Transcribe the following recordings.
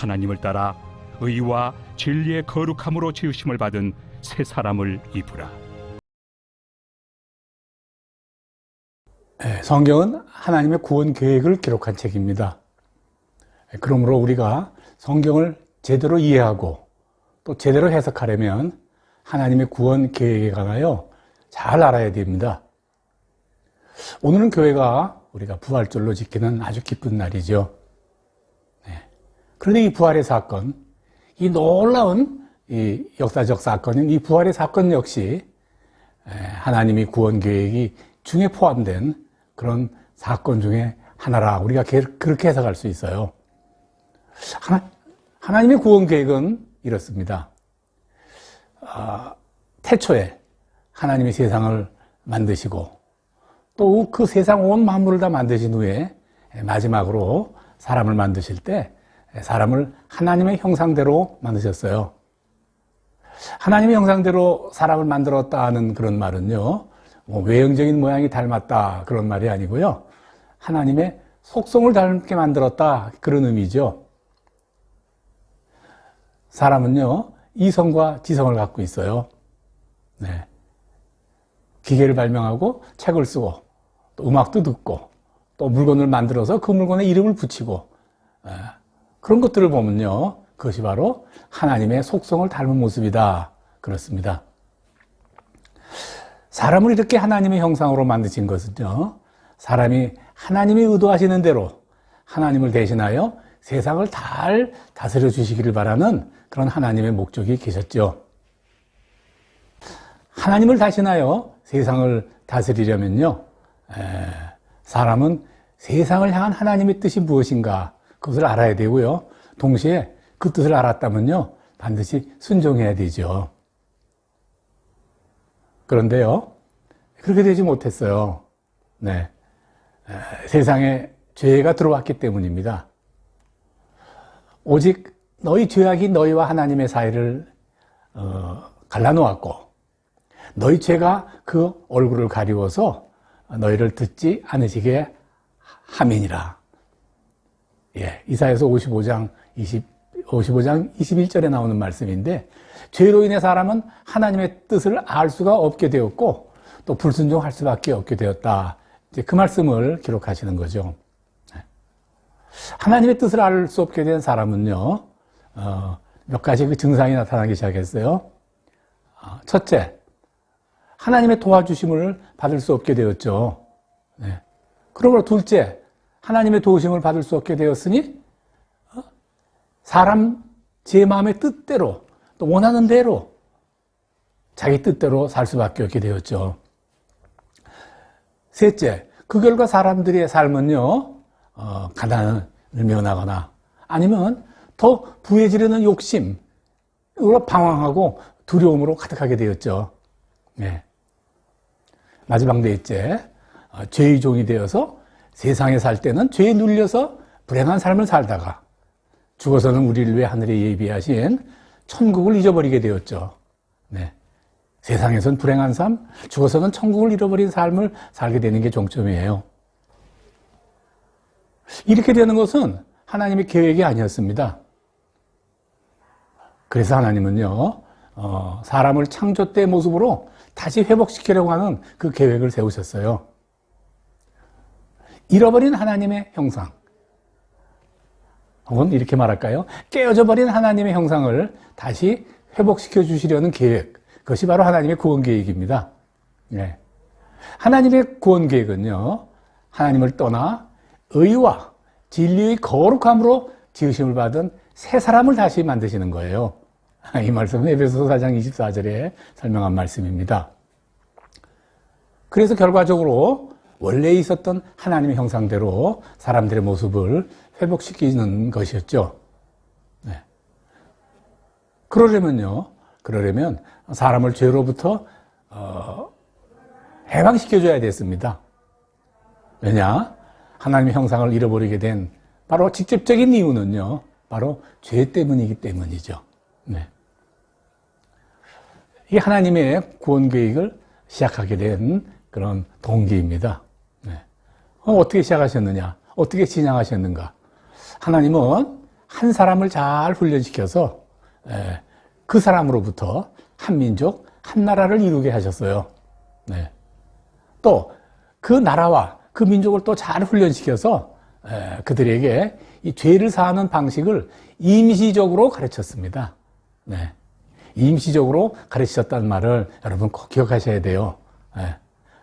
하나님을 따라 의와 진리의 거룩함으로 지으심을 받은 새 사람을 입으라. 성경은 하나님의 구원 계획을 기록한 책입니다. 그러므로 우리가 성경을 제대로 이해하고 또 제대로 해석하려면 하나님의 구원 계획에 관하여 잘 알아야 됩니다. 오늘은 교회가 우리가 부활절로 지키는 아주 기쁜 날이죠. 그런데 이 부활의 사건, 이 놀라운 이 역사적 사건인 이 부활의 사건 역시 하나님이 구원 계획이 중에 포함된 그런 사건 중에 하나라 우리가 그렇게 해석할 수 있어요. 하나님의 구원 계획은 이렇습니다. 태초에 하나님이 세상을 만드시고 또 그 세상 온 만물을 다 만드신 후에 마지막으로 사람을 만드실 때 사람을 하나님의 형상대로 만드셨어요. 하나님의 형상대로 사람을 만들었다는 그런 말은요, 외형적인 모양이 닮았다 그런 말이 아니고요, 하나님의 속성을 닮게 만들었다 그런 의미죠. 사람은요, 이성과 지성을 갖고 있어요. 네. 기계를 발명하고 책을 쓰고 또 음악도 듣고 또 물건을 만들어서 그 물건에 이름을 붙이고 그런 것들을 보면요, 그것이 바로 하나님의 속성을 닮은 모습이다 그렇습니다. 사람을 이렇게 하나님의 형상으로 만드신 것은요, 사람이 하나님이 의도하시는 대로 하나님을 대신하여 세상을 잘 다스려 주시기를 바라는 그런 하나님의 목적이 계셨죠. 하나님을 대신하여 세상을 다스리려면요, 사람은 세상을 향한 하나님의 뜻이 무엇인가 그것을 알아야 되고요, 동시에 그 뜻을 알았다면요, 반드시 순종해야 되죠. 그런데요, 그렇게 되지 못했어요. 네. 세상에 죄가 들어왔기 때문입니다. 오직 너희 죄악이 너희와 하나님의 사이를 갈라놓았고 너희 죄가 그 얼굴을 가리워서 너희를 듣지 않으시게 함이니라. 예, 이사야서 55장 21절에 나오는 말씀인데, 죄로 인해 사람은 하나님의 뜻을 알 수가 없게 되었고 또 불순종할 수밖에 없게 되었다. 이제 그 말씀을 기록하시는 거죠. 하나님의 뜻을 알 수 없게 된 사람은요, 몇 가지 그 증상이 나타나기 시작했어요. 첫째, 하나님의 도와주심을 받을 수 없게 되었죠. 네. 그러므로 둘째, 하나님의 도우심을 받을 수 없게 되었으니 사람 제 마음의 뜻대로 또 원하는 대로 자기 뜻대로 살 수밖에 없게 되었죠. 셋째, 그 결과 사람들의 삶은요, 가난을 면하거나 아니면 더 부해지려는 욕심으로 방황하고 두려움으로 가득하게 되었죠. 네. 마지막 넷째, 죄의 종이 되어서 세상에 살 때는 죄에 눌려서 불행한 삶을 살다가 죽어서는 우리를 위해 하늘에 예비하신 천국을 잊어버리게 되었죠. 네. 세상에선 불행한 삶, 죽어서는 천국을 잃어버린 삶을 살게 되는 게 종점이에요. 이렇게 되는 것은 하나님의 계획이 아니었습니다. 그래서 하나님은요, 사람을 창조 때의 모습으로 다시 회복시키려고 하는 그 계획을 세우셨어요. 잃어버린 하나님의 형상, 혹은 이렇게 말할까요? 깨어져 버린 하나님의 형상을 다시 회복시켜 주시려는 계획, 그것이 바로 하나님의 구원 계획입니다. 네. 하나님의 구원 계획은요, 하나님을 떠나 의와 진리의 거룩함으로 지으심을 받은 새 사람을 다시 만드시는 거예요. 이 말씀은 에베소서 4장 24절에 설명한 말씀입니다. 그래서 결과적으로 원래 있었던 하나님의 형상대로 사람들의 모습을 회복시키는 것이었죠. 네. 그러려면 사람을 죄로부터 해방시켜줘야 됐습니다. 왜냐? 하나님의 형상을 잃어버리게 된 바로 직접적인 이유는요, 바로 죄 때문이기 때문이죠. 네. 이 하나님의 구원 계획을 시작하게 된 그런 동기입니다. 네. 어떻게 시작하셨느냐? 어떻게 진행하셨는가? 하나님은 한 사람을 잘 훈련시켜서 그 사람으로부터 한 민족, 한 나라를 이루게 하셨어요. 네. 또 그 나라와 그 민족을 또 잘 훈련시켜서 그들에게 이 죄를 사하는 방식을 임시적으로 가르쳤습니다. 네. 임시적으로 가르치셨다는 말을 여러분 꼭 기억하셔야 돼요.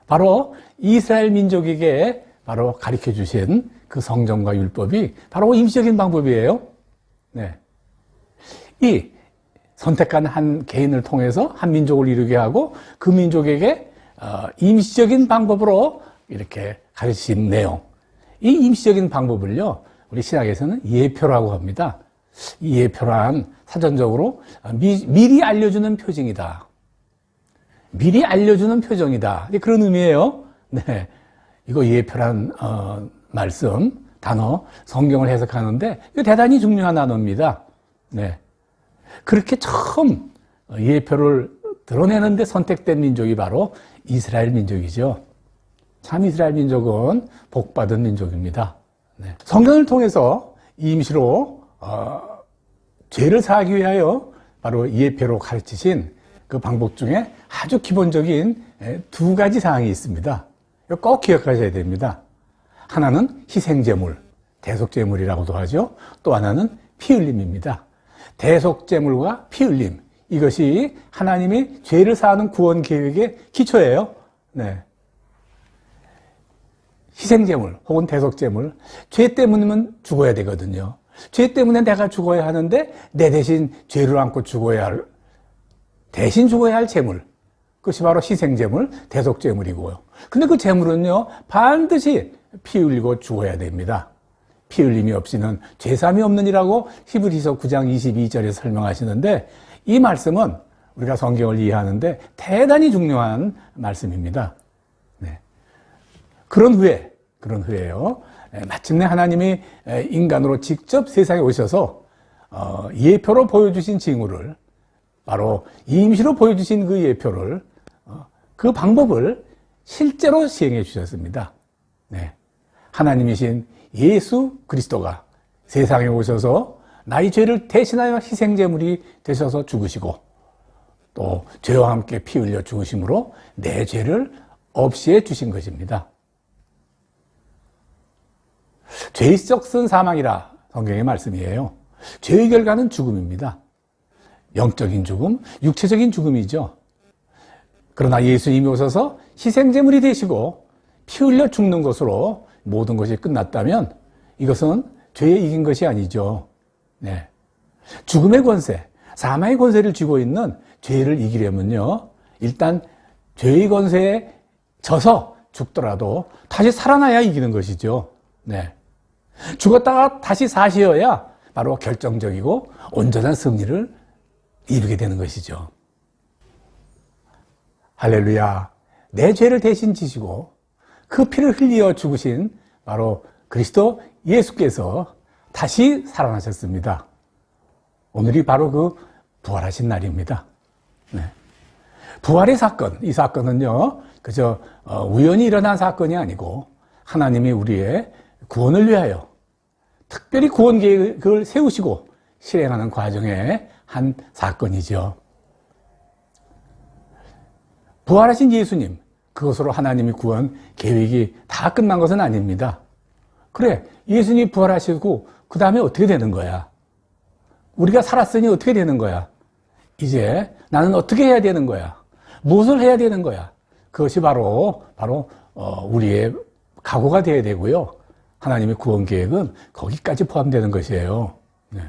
바로 이스라엘 민족에게 바로 가르쳐 주신 그 성경과 율법이 바로 임시적인 방법이에요. 네. 이 선택한 한 개인을 통해서 한 민족을 이루게 하고 그 민족에게 임시적인 방법으로 이렇게 가르치신 내용. 이 임시적인 방법을요, 우리 신학에서는 예표라고 합니다. 이 예표란 사전적으로 미리 알려주는 표징이다. 미리 알려주는 표정이다. 그런 의미예요. 네. 이거 예표란 말씀, 단어, 성경을 해석하는데 이거 대단히 중요한 단어입니다. 네. 그렇게 처음 예표를 드러내는데 선택된 민족이 바로 이스라엘 민족이죠. 참 이스라엘 민족은 복받은 민족입니다. 네. 성경을 통해서 임시로 죄를 사하기 위하여 바로 예표로 가르치신 그 방법 중에 아주 기본적인 두 가지 사항이 있습니다. 이거 꼭 기억하셔야 됩니다. 하나는 희생제물, 대속제물이라고도 하죠. 또 하나는 피 흘림입니다. 대속제물과 피 흘림, 이것이 하나님이 죄를 사하는 구원 계획의 기초예요. 네. 희생제물 혹은 대속제물, 죄 때문이면 죽어야 되거든요. 죄 때문에 내가 죽어야 하는데 내 대신 죄를 안고 대신 죽어야 할 제물, 그것이 바로 희생제물, 대속제물이고요. 근데 그 제물은요, 반드시 피 흘리고 죽어야 됩니다. 피 흘림이 없이는 죄삼이 없느니라고 히브리서 9장 22절에 설명하시는데, 이 말씀은 우리가 성경을 이해하는데 대단히 중요한 말씀입니다. 네. 그런 후에요. 마침내 하나님이 인간으로 직접 세상에 오셔서 예표로 보여주신 징후를, 바로 임시로 보여주신 그 예표를, 그 방법을 실제로 시행해 주셨습니다. 네. 하나님이신 예수 그리스도가 세상에 오셔서 나의 죄를 대신하여 희생제물이 되셔서 죽으시고, 또 죄와 함께 피 흘려 죽으심으로 내 죄를 없이해 주신 것입니다. 죄의 썩은 사망이라 성경의 말씀이에요. 죄의 결과는 죽음입니다. 영적인 죽음, 육체적인 죽음이죠. 그러나 예수님이 오셔서 희생제물이 되시고 피 흘려 죽는 것으로 모든 것이 끝났다면 이것은 죄에 이긴 것이 아니죠. 네. 죽음의 권세, 사망의 권세를 쥐고 있는 죄를 이기려면요, 일단 죄의 권세에 져서 죽더라도 다시 살아나야 이기는 것이죠. 네. 죽었다가 다시 사시어야 바로 결정적이고 온전한 승리를 이루게 되는 것이죠. 할렐루야. 내 죄를 대신 지시고 그 피를 흘려 죽으신 바로 그리스도 예수께서 다시 살아나셨습니다. 오늘이 바로 그 부활하신 날입니다. 네. 부활의 사건, 이 사건은요, 그저 우연히 일어난 사건이 아니고 하나님이 우리의 구원을 위하여 특별히 구원 계획을 세우시고 실행하는 과정의 한 사건이죠. 부활하신 예수님, 그것으로 하나님의 구원 계획이 다 끝난 것은 아닙니다. 그래, 예수님이 부활하시고 그 다음에 어떻게 되는 거야? 우리가 살았으니 어떻게 되는 거야? 이제 나는 어떻게 해야 되는 거야? 무엇을 해야 되는 거야? 그것이 바로 우리의 각오가 되어야 되고요. 하나님의 구원 계획은 거기까지 포함되는 것이에요. 네.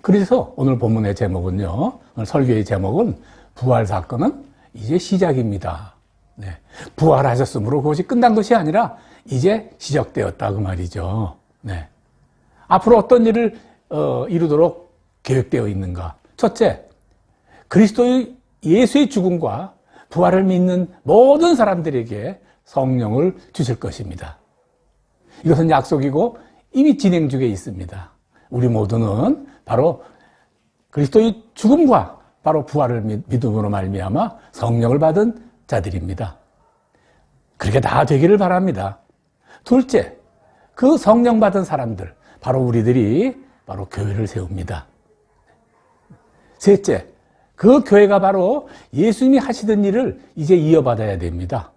그래서 오늘 본문의 제목은요, 오늘 설교의 제목은 부활 사건은 이제 시작입니다. 네. 부활하셨으므로 그것이 끝난 것이 아니라 이제 시작되었다 그 말이죠. 네. 앞으로 어떤 일을 이루도록 계획되어 있는가? 첫째, 그리스도의 예수의 죽음과 부활을 믿는 모든 사람들에게 성령을 주실 것입니다. 이것은 약속이고 이미 진행 중에 있습니다. 우리 모두는 바로 그리스도의 죽음과 바로 부활을 믿음으로 말미암아 성령을 받은 자들입니다. 그렇게 다 되기를 바랍니다. 둘째, 그 성령 받은 사람들, 바로 우리들이 바로 교회를 세웁니다. 셋째, 그 교회가 바로 예수님이 하시던 일을 이제 이어받아야 됩니다.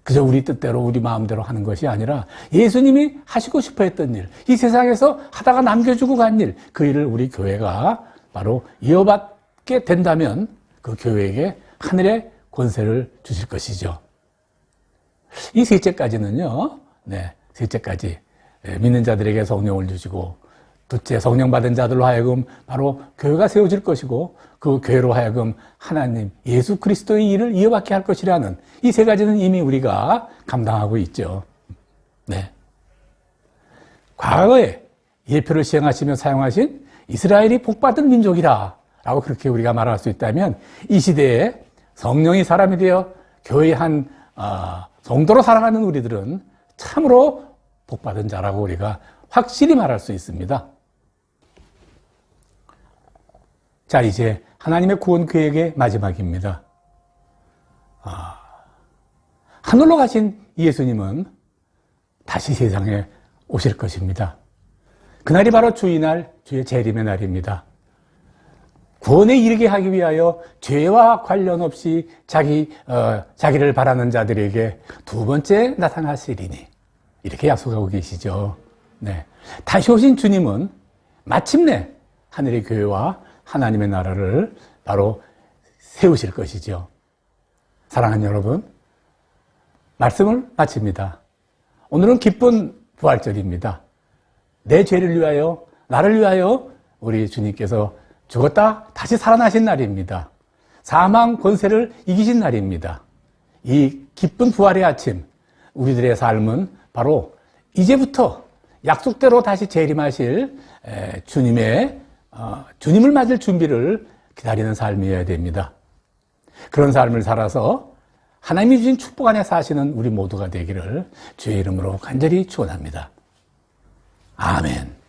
그저 우리 뜻대로 우리 마음대로 하는 것이 아니라 예수님이 하시고 싶어 했던 일, 이 세상에서 하다가 남겨주고 간 일, 그 일을 우리 교회가 바로 이어받게 된다면 그 교회에게 하늘의 권세를 주실 것이죠. 이 셋째까지는요, 셋째까지 믿는 자들에게 성령을 주시고, 둘째 성령 받은 자들로 하여금 바로 교회가 세워질 것이고, 그 교회로 하여금 하나님 예수 그리스도의 일을 이어받게 할 것이라는 이 세 가지는 이미 우리가 감당하고 있죠. 네. 과거에 예표를 시행하시며 사용하신 이스라엘이 복받은 민족이다 라고 그렇게 우리가 말할 수 있다면, 이 시대에 성령이 사람이 되어 교회의 한 성도로 살아가는 우리들은 참으로 복받은 자라고 우리가 확실히 말할 수 있습니다. 자, 이제 하나님의 구원 계획의 마지막입니다. 하늘로 가신 예수님은 다시 세상에 오실 것입니다. 그날이 바로 주의 날, 주의 재림의 날입니다. 구원에 이르게 하기 위하여 죄와 관련 없이 자기를 바라는 자들에게 두 번째 나타나시리니, 이렇게 약속하고 계시죠. 네. 다시 오신 주님은 마침내 하늘의 교회와 하나님의 나라를 바로 세우실 것이죠. 사랑하는 여러분, 말씀을 마칩니다. 오늘은 기쁜 부활절입니다. 내 죄를 위하여, 나를 위하여 우리 주님께서 죽었다 다시 살아나신 날입니다. 사망 권세를 이기신 날입니다. 이 기쁜 부활의 아침, 우리들의 삶은 바로 이제부터 약속대로 다시 재림하실 주님을 맞을 준비를 기다리는 삶이어야 됩니다. 그런 삶을 살아서 하나님이 주신 축복 안에 사시는 우리 모두가 되기를 주의 이름으로 간절히 축원합니다. 아멘.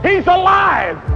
He's alive.